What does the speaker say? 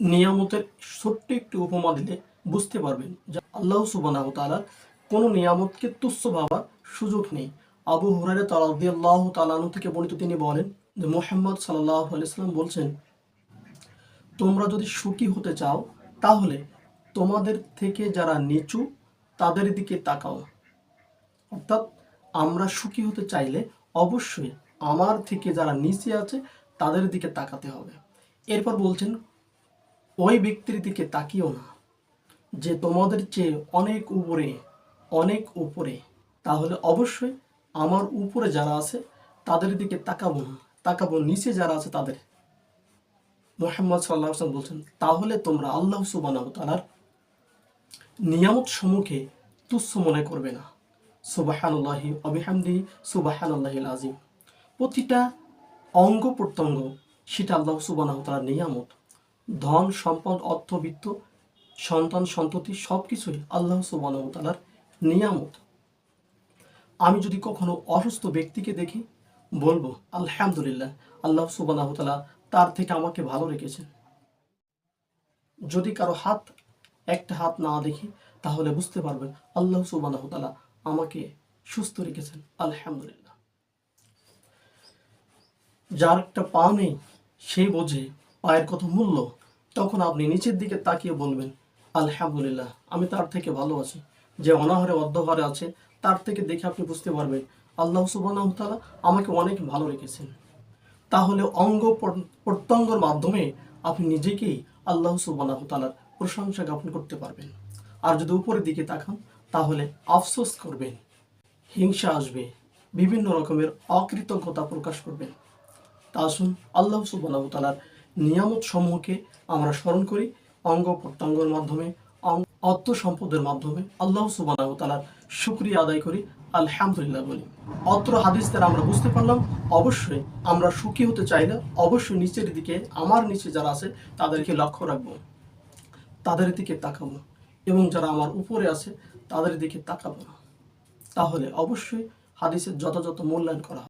নিয়ামতের ছোট্ট একটু উপমা দিলে বুঝতে পারবেন যে আল্লাহ সুবহানাহু ওয়া তাআলার কোনো নিয়ামতকে তুচ্ছ ভাবার সুযোগ নেই। আবু হুরায়রা রাদিয়াল্লাহু তাআলা আনহু থেকে বর্ণিত, তিনি বলেন যে মুহাম্মদ সাল্লাল্লাহু আলাইহি ওয়াসাল্লাম বলছেন, তোমরা যদি সুখী হতে চাও তাহলে তোমাদের থেকে যারা নিচু তাদের দিকে তাকাও। অর্থাৎ আমরা সুখী হতে চাইলে অবশ্যই আমার থেকে যারা নিচে আছে তাদের দিকে তাকাতে হবে। এরপর বলছেন, ওই ব্যক্তির দিকে তাকিও না যে তোমাদের চেয়ে অনেক উপরে, অনেক উপরে। তাহলে অবশ্যই আমার উপরে যারা আছে তাদের দিকে তাকাবো না, তাকাবো নিচে যারা আছে তাদের। মুহাম্মদ সাল্লাল্লাহু আলাইহি ওয়াসাল্লাম বলছেন, তাহলে তোমরা আল্লাহ সুবহানাহু ওয়া তাআলার নিয়ামত সমূহকে তুচ্ছ মনে করবে না। সুবহানাল্লাহি ওয়া বিহামদিহি সুবহানাল্লাহিল আযীম। প্রতিটা অঙ্গ প্রত্যঙ্গ সেটা আল্লাহ সুবহানাহু ওয়া তাআলার নিয়ামত। ধন সম্পদ অর্থবিত্ত সন্তান সন্ততি সব কিছুই আল্লাহ সুবহানাহু ওয়া তাআলার নিয়ামত। আমি যদি কখনো অসুস্থ ব্যক্তিকে দেখি বলবো আলহামদুলিল্লাহ, আল্লাহ সুবহানাহু ওয়া তাআলা তার থেকে আমাকে ভালো রেখেছেন। যদি কারো একটা হাত না দেখি তাহলে বুঝতে পারবেন আল্লাহ সুবহানাহু ওয়া তাআলা আমাকে সুস্থ রেখেছেন, আলহামদুলিল্লাহ। যার একটা পা নেই সে বোঝে পায়ের কত মূল্য, তখন আপনি নিচের দিকে তাকিয়ে বলবেন আলহামদুলিল্লাহ, আমি তার থেকে ভালো আছি। যে অনাহারে অর্ধহারে আছে তার থেকে দেখে আপনি বুঝতে পারবেন আল্লাহ সুবহানাহু ওয়া তাআলা আমাকে অনেক ভালো রেখেছেন। তাহলে অঙ্গ প্রত্যঙ্গের মাধ্যমে আপনি নিজেকেই আল্লাহ সুবহানাহু ওয়া তাআলার প্রশংসা জ্ঞাপন করতে পারবেন। আর যদি উপরের দিকে তাকান তাহলে আফসোস করবেন, হিংসা আসবে, বিভিন্ন রকমের অকৃতজ্ঞতা প্রকাশ করবেন। তা আসুন আল্লাহ সুবহানাহু ওয়া তাআলার নিয়ামত সমূহকে আমরা স্মরণ করি, অঙ্গ প্রত্যঙ্গের মাধ্যমে, অর্থ সম্পদের মাধ্যমে আল্লাহ সুবহানাহু ওয়া তাআলার শুকরিয়া আদায় করি, আলহামদুলিল্লাহ বলি। অত্র হাদিস দ্বারা আমরা বুঝতে পারলাম অবশ্যই আমরা সুখী হতে চাইলে অবশ্যই নিচের দিকে, আমার নিচে যারা আছে তাদেরকে লক্ষ্য রাখবো, তাদের দিকে তাকাবো, এবং যারা আমার উপরে আছে তাদের দিকে তাকাবো না। তাহলে অবশ্যই হাদিসের যথাযথ মূল্যায়ন করা হবে।